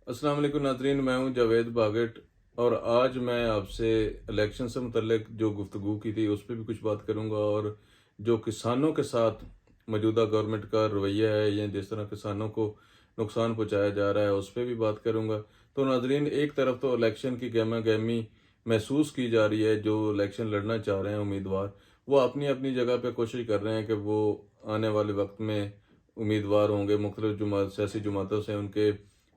अस्सलाम वालेकुम नाज़रीन, मैं हूं जावेद बागट। और आज मैं आपसे इलेक्शन से मुतल्लिक जो गुफ्तगू की थी उस पर भी कुछ बात करूंगा, और जो किसानों के साथ मौजूदा गवर्नमेंट का रवैया है या जिस तरह किसानों को नुकसान पहुंचाया जा रहा है उस पर भी बात करूंगा। तो नाज़रीन, एक तरफ तो इलेक्शन की गहमा गहमी महसूस की जा रही है। जो इलेक्शन लड़ना चाह रहे हैं उम्मीदवार, वो अपनी अपनी जगह पे कोशिश कर रहे हैं कि वो आने वाले वक्त में उम्मीदवार होंगे। मुख्तलिफ जुमात सियासी जमातों से उनके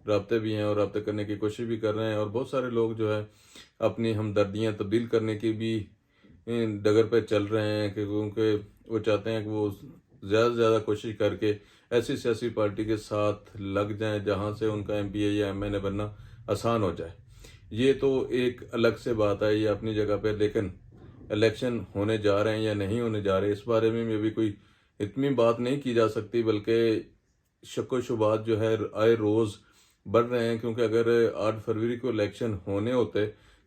राब्ते भी हैं और राब्ते करने की कोशिश भी कर रहे हैं, और बहुत सारे लोग जो है अपनी हमदर्दियाँ तब्दील करने की भी डगर पे चल रहे हैं, कि क्योंकि वो चाहते हैं कि वो ज़्यादा से ज़्यादा कोशिश करके ऐसी सियासी पार्टी के साथ लग जाएं जहां से उनका एमपीए या एमएनए बनना आसान हो जाए। ये तो एक अलग से बात है, ये अपनी जगह पे। लेकिन इलेक्शन होने जा रहे हैं या नहीं होने जा रहे, इस बारे में भी कोई इतनी बात नहीं की जा सकती, बल्कि शक व शुबात जो है आए रोज़ बढ़ रहे हैं। क्योंकि अगर 8 फरवरी को इलेक्शन होने होते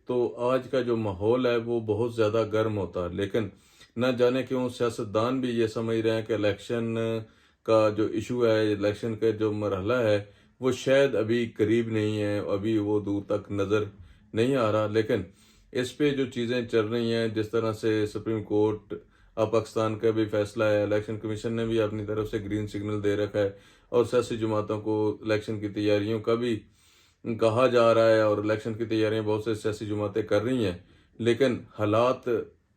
तो आज का जो माहौल है वो बहुत ज़्यादा गर्म होता। लेकिन न जाने क्यों सियासतदान भी ये समझ रहे हैं कि इलेक्शन का जो इशू है, इलेक्शन का जो मरहला है, वो शायद अभी करीब नहीं है, अभी वो दूर तक नज़र नहीं आ रहा। लेकिन इस पे जो चीज़ें चल रही हैं, जिस तरह से सुप्रीम कोर्ट अब पाकिस्तान का भी फैसला है, इलेक्शन कमीशन ने भी अपनी तरफ से ग्रीन सिग्नल दे रखा है, और सियासी जमातों को इलेक्शन की तैयारियों का भी कहा जा रहा है, और इलेक्शन की तैयारियां बहुत से सियासी जमातें कर रही हैं। लेकिन हालात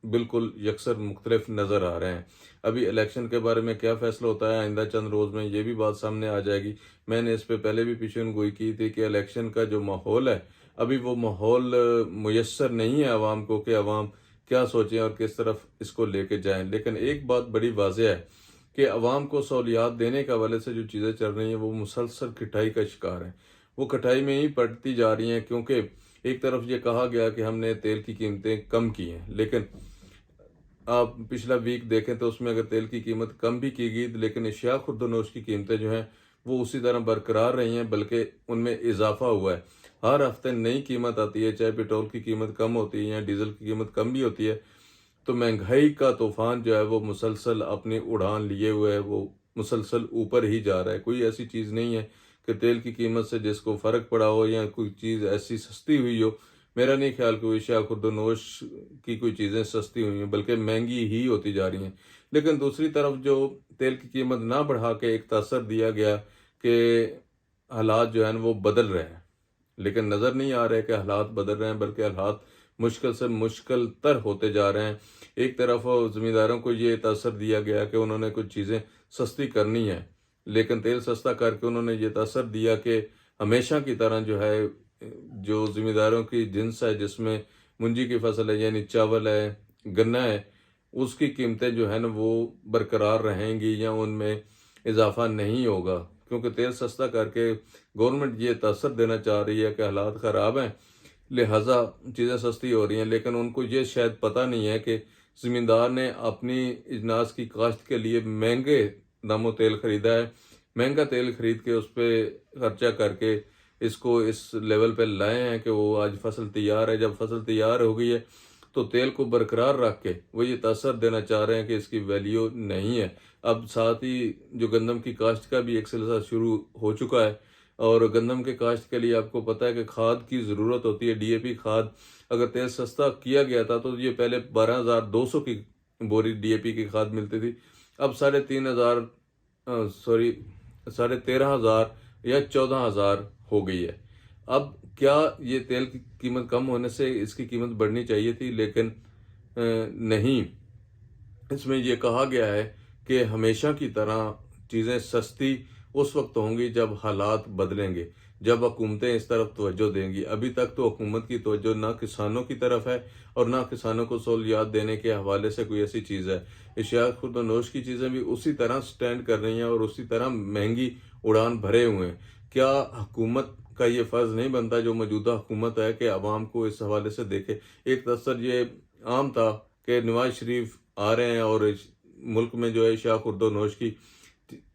बिल्कुल यकसर मुख्तलिफ नज़र आ रहे हैं। अभी इलेक्शन के बारे में क्या फैसला होता है आइंदा चंद रोज़ में, ये भी बात सामने आ जाएगी। मैंने इस पे पहले भी पेशन गोई की थी कि इलेक्शन का जो माहौल है, अभी वो माहौल मुयस्सर नहीं है आवाम को कि आवाम क्या सोचें और किस तरफ इसको लेके जाएं। लेकिन एक बात बड़ी वाज़ेह है कि अवाम को सहूलियात देने के हवाले से जो चीज़ें चल रही हैं वो मुसलसल कटाई का शिकार है। वो कटाई में ही पड़ती जा रही हैं, क्योंकि एक तरफ ये कहा गया कि हमने तेल की कीमतें कम की हैं, लेकिन आप पिछला वीक देखें तो उसमें अगर तेल की कीमत कम भी की गई, लेकिन अशिया खुर्दनोश की कीमतें जो हैं वो उसी तरह बरकरार रही हैं, बल्कि उनमें इजाफा हुआ है। हर हफ्ते नई कीमत आती है, चाहे पेट्रोल की कीमत कम होती है या डीजल की कीमत कम भी होती है। तो महंगाई का तूफान जो है वो मुसलसल अपनी उड़ान लिए हुए है, वो मुसलसल ऊपर ही जा रहा है। कोई ऐसी चीज़ नहीं है कि तेल की कीमत से जिसको फ़र्क पड़ा हो या कोई चीज़ ऐसी सस्ती हुई हो। मेरा नहीं ख्याल कि एशिया खुर्दनोश की कोई चीज़ें सस्ती हुई हैं, बल्कि महंगी ही होती जा रही हैं। लेकिन दूसरी तरफ जो तेल की कीमत ना बढ़ा के एक तासर दिया गया कि हालात जो है ना वो बदल रहे हैं, लेकिन नज़र नहीं आ रहा है कि हालात बदल रहे हैं, बल्कि हालात मुश्किल से मुश्किल तर होते जा रहे हैं। एक तरफ ज़मींदारों को ये तासर दिया गया कि उन्होंने कुछ चीज़ें सस्ती करनी है, लेकिन तेल सस्ता करके उन्होंने ये तासर दिया कि हमेशा की तरह जो है, जो ज़मींदारों की जिन्स है जिसमें मुंजी की फसल है यानी चावल है, गन्ना है, उसकी कीमतें जो है ना वो बरकरार रहेंगी या उनमें इजाफा नहीं होगा। क्योंकि तेल सस्ता करके गवर्नमेंट ये तासर देना चाह रही है कि हालात ख़राब हैं, लिहाजा चीज़ें सस्ती हो रही हैं। लेकिन उनको ये शायद पता नहीं है कि ज़मींदार ने अपनी अजनास की काश्त के लिए महंगे दामों तेल ख़रीदा है। महंगा तेल ख़रीद के उस पर खर्चा करके इसको इस लेवल पे लाए हैं कि वो आज फसल तैयार है। जब फसल तैयार हो गई है तो तेल को बरकरार रख के वो ये तासर देना चाह रहे हैं कि इसकी वैल्यू नहीं है। अब साथ ही जो गंदम की काश्त का भी एक सिलसिला शुरू हो चुका है, और गंदम के काश्त के लिए आपको पता है कि खाद की ज़रूरत होती है, डीएपी खाद। अगर तेल सस्ता किया गया था तो ये पहले 12,200 की बोरी डीएपी की खाद मिलती थी, अब 3,500 सॉरी 13,500 या 14,000 हो गई है। अब क्या ये तेल की कीमत कम होने से इसकी कीमत बढ़नी चाहिए थी, लेकिन नहीं। इसमें यह कहा गया है कि हमेशा की तरह चीज़ें सस्ती उस वक्त होंगी जब हालात बदलेंगे, जब हुकूमतें इस तरफ तवज्जो देंगी। अभी तक तो हुकूमत की तवज्जो ना किसानों की तरफ है और ना किसानों को सहूलियात देने के हवाले से कोई ऐसी चीज़ है। एशिया खुर्दनोश की चीज़ें भी उसी तरह स्टैंड कर रही हैं और उसी तरह महंगी उड़ान भरे हुए हैं। क्या हुकूमत का ये फ़र्ज़ नहीं बनता, जो मौजूदा हुकूमत है, कि आवाम को इस हवाले से देखे? एक तसर ये आम था कि नवाज शरीफ आ रहे हैं और मुल्क में जो है शाह खुर्दनोश की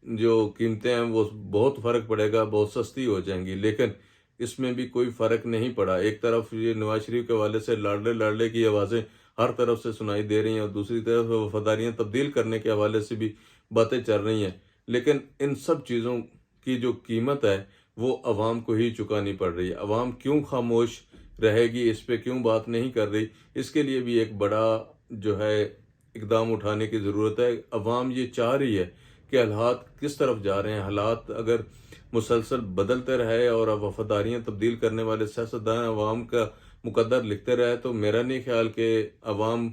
जो कीमतें हैं वो बहुत फ़र्क पड़ेगा, बहुत सस्ती हो जाएंगी। लेकिन इसमें भी कोई फ़र्क नहीं पड़ा। एक तरफ ये नवाज शरीफ के हवाले से लाडले लाडले की आवाज़ें हर तरफ से सुनाई दे रही हैं, और दूसरी तरफ वफादारियाँ तब्दील करने के हवाले से भी बातें चल रही हैं। लेकिन इन सब चीज़ों की जो कीमत है وہ عوام کو ہی چکانی پڑ رہی ہے۔ عوام کیوں خاموش رہے گی، اس پہ کیوں بات نہیں کر رہی؟ اس کے لیے بھی ایک بڑا جو ہے اقدام اٹھانے کی ضرورت ہے۔ عوام یہ چاہ رہی ہے کہ حالات کس طرف جا رہے ہیں۔ حالات اگر مسلسل بدلتے رہے اور اب وفاداریاں تبدیل کرنے والے سیاستدان عوام کا مقدر لکھتے رہے، تو میرا نہیں خیال کہ عوام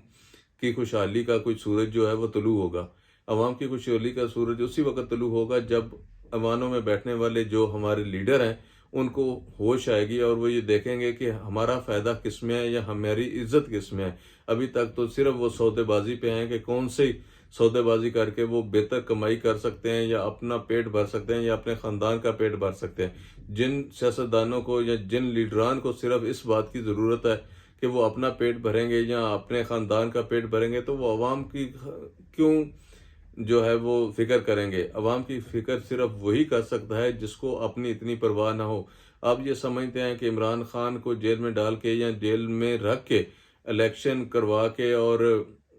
کی خوشحالی کا کوئی سورج جو ہے وہ طلوع ہوگا۔ عوام کی خوشحالی کا سورج اسی وقت طلوع ہوگا جب ایوانوں میں بیٹھنے والے جو ہمارے لیڈر ہیں ان کو ہوش آئے گی اور وہ یہ دیکھیں گے کہ ہمارا فائدہ کس میں ہے یا ہماری عزت کس میں ہے۔ ابھی تک تو صرف وہ سودے بازی پہ ہیں کہ کون سی سودے بازی کر کے وہ بہتر کمائی کر سکتے ہیں یا اپنا پیٹ بھر سکتے ہیں یا اپنے خاندان کا پیٹ بھر سکتے ہیں۔ جن سیاستدانوں کو یا جن لیڈران کو صرف اس بات کی ضرورت ہے کہ وہ اپنا پیٹ بھریں گے یا اپنے خاندان کا پیٹ بھریں گے، تو وہ عوام کی کیوں جو ہے وہ فکر کریں گے؟ عوام کی فکر صرف وہی کر سکتا ہے جس کو اپنی اتنی پرواہ نہ ہو۔ آپ یہ سمجھتے ہیں کہ عمران خان کو جیل میں ڈال کے یا جیل میں رکھ کے الیکشن کروا کے اور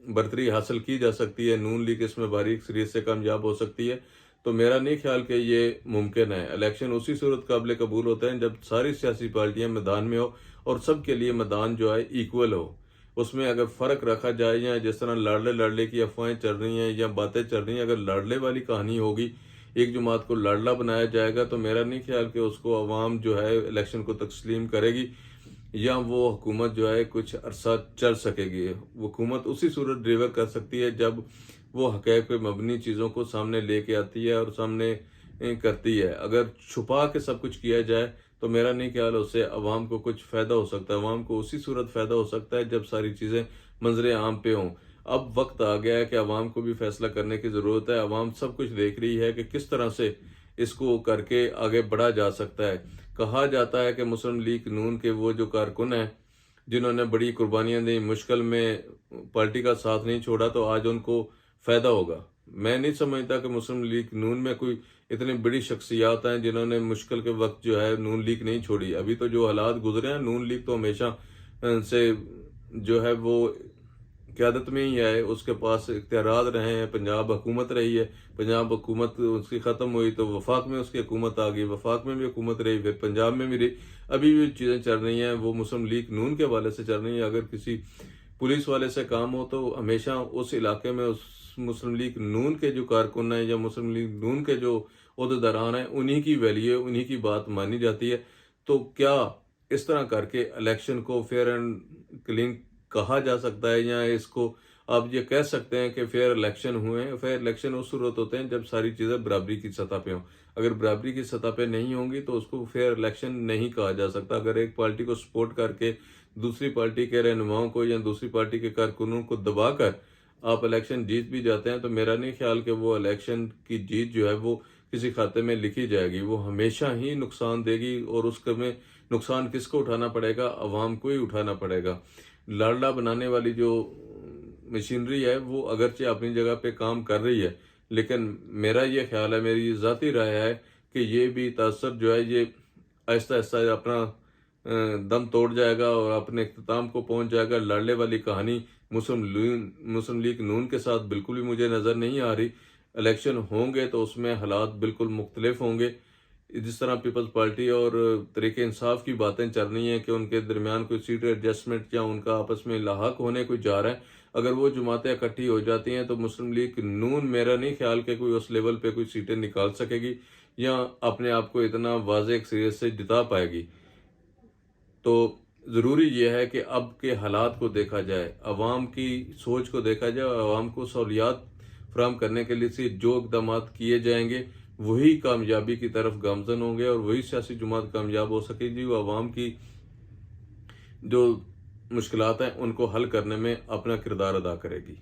برتری حاصل کی جا سکتی ہے، نون لیگ اس میں باریک سریت سے کامیاب ہو سکتی ہے؟ تو میرا نہیں خیال کہ یہ ممکن ہے۔ الیکشن اسی صورت قابل قبول ہوتے ہیں جب ساری سیاسی پارٹیاں میدان میں ہو اور سب کے لیے میدان جو ہے ایکول ہو۔ اس میں اگر فرق رکھا جائے یا جس طرح لاڑلے کی افواہیں چل رہی ہیں یا باتیں چل رہی ہیں، اگر لاڑلے والی کہانی ہوگی، ایک جماعت کو لاڑلا بنایا جائے گا، تو میرا نہیں خیال کہ اس کو عوام جو ہے الیکشن کو تسلیم کرے گی یا وہ حکومت جو ہے کچھ عرصہ چل سکے گی۔ حکومت اسی صورت ڈیلیور کر سکتی ہے جب وہ حقائق پہ مبنی چیزوں کو سامنے لے کے آتی ہے اور سامنے کرتی ہے۔ اگر چھپا کے سب کچھ کیا جائے تو میرا نہیں خیال اس سے عوام کو کچھ فائدہ ہو سکتا ہے۔ عوام کو اسی صورت فائدہ ہو سکتا ہے جب ساری چیزیں منظر عام پہ ہوں۔ اب وقت آ گیا ہے کہ عوام کو بھی فیصلہ کرنے کی ضرورت ہے۔ عوام سب کچھ دیکھ رہی ہے کہ کس طرح سے اس کو کر کے آگے بڑھا جا سکتا ہے۔ کہا جاتا ہے کہ مسلم لیگ نون کے وہ جو کارکن ہیں جنہوں نے بڑی قربانیاں دیں، مشکل میں پارٹی کا ساتھ نہیں چھوڑا، تو آج ان کو فائدہ ہوگا۔ میں نہیں سمجھتا کہ مسلم لیگ نون میں کوئی اتنی بڑی شخصیات ہیں جنہوں نے مشکل کے وقت جو ہے نون لیگ نہیں چھوڑی۔ ابھی تو جو حالات گزرے ہیں، نون لیگ تو ہمیشہ سے جو ہے وہ قیادت میں ہی ہے، اس کے پاس اختیارات رہے ہیں، پنجاب حکومت رہی ہے، پنجاب حکومت اس کی ختم ہوئی تو وفاق میں اس کی حکومت آ گئی، وفاق میں بھی حکومت رہی، پھر پنجاب میں بھی رہی، ابھی بھی چیزیں چل رہی ہیں، وہ مسلم لیگ نون کے حوالے سے چل رہی ہیں۔ اگر کسی پولیس والے سے کام ہو تو ہمیشہ اس علاقے میں اس مسلم لیگ نون کے جو کارکن ہیں یا مسلم لیگ نون کے جو عہدیداران ہیں، انہی کی ویلیو، انہی کی بات مانی جاتی ہے۔ تو کیا اس طرح کر کے الیکشن کو فیئر اینڈ کلین کہا جا سکتا ہے، یا اس کو آپ یہ کہہ سکتے ہیں کہ فیئر الیکشن ہوئے ہیں؟ فیئر الیکشن اس صورت ہوتے ہیں جب ساری چیزیں برابری کی سطح پہ ہوں۔ اگر برابری کی سطح پہ نہیں ہوں گی تو اس کو فیئر الیکشن نہیں کہا جا سکتا۔ اگر ایک پارٹی کو سپورٹ کر کے دوسری پارٹی کے رہنماؤں کو یا دوسری پارٹی کے کارکنوں کو دبا کر آپ الیکشن جیت بھی جاتے ہیں، تو میرا نہیں خیال کہ وہ الیکشن کی جیت جو ہے وہ کسی کھاتے میں لکھی جائے گی۔ وہ ہمیشہ ہی نقصان دے گی، اور اس میں نقصان کس کو اٹھانا پڑے گا؟ عوام کو ہی اٹھانا پڑے گا۔ لاڑلا بنانے والی جو مشینری ہے وہ اگرچہ اپنی جگہ پہ کام کر رہی ہے، لیکن میرا یہ خیال ہے، میری ذاتی رائے ہے کہ یہ بھی تاثر جو ہے یہ آہستہ آہستہ اپنا دم توڑ جائے گا اور اپنے اختتام کو پہنچ جائے گا۔ لاڑلے والی کہانی مسلم لیگ نون کے ساتھ بالکل بھی مجھے نظر نہیں آ رہی۔ الیکشن ہوں گے تو اس میں حالات بالکل مختلف ہوں گے۔ جس طرح پیپلز پارٹی اور تحریک انصاف کی باتیں چل رہی ہیں کہ ان کے درمیان کوئی سیٹ ایڈجسٹمنٹ یا ان کا آپس میں لحاق ہونے کوئی جا رہا ہے، اگر وہ جماعتیں اکٹھی ہو جاتی ہیں تو مسلم لیگ نون میرا نہیں خیال کہ کوئی اس لیول پہ کوئی سیٹیں نکال سکے گی یا اپنے آپ کو اتنا واضح اکثریت سے جتا پائے گی۔ تو ضروری یہ ہے کہ اب کے حالات کو دیکھا جائے، عوام کی سوچ کو دیکھا جائے، اور عوام کو سہولیات فراہم کرنے کے لیے جو اقدامات کیے جائیں گے وہی کامیابی کی طرف گامزن ہوں گے، اور وہی سیاسی جماعت کامیاب ہو سکے گی وہ عوام کی جو مشکلات ہیں ان کو حل کرنے میں اپنا کردار ادا کرے گی۔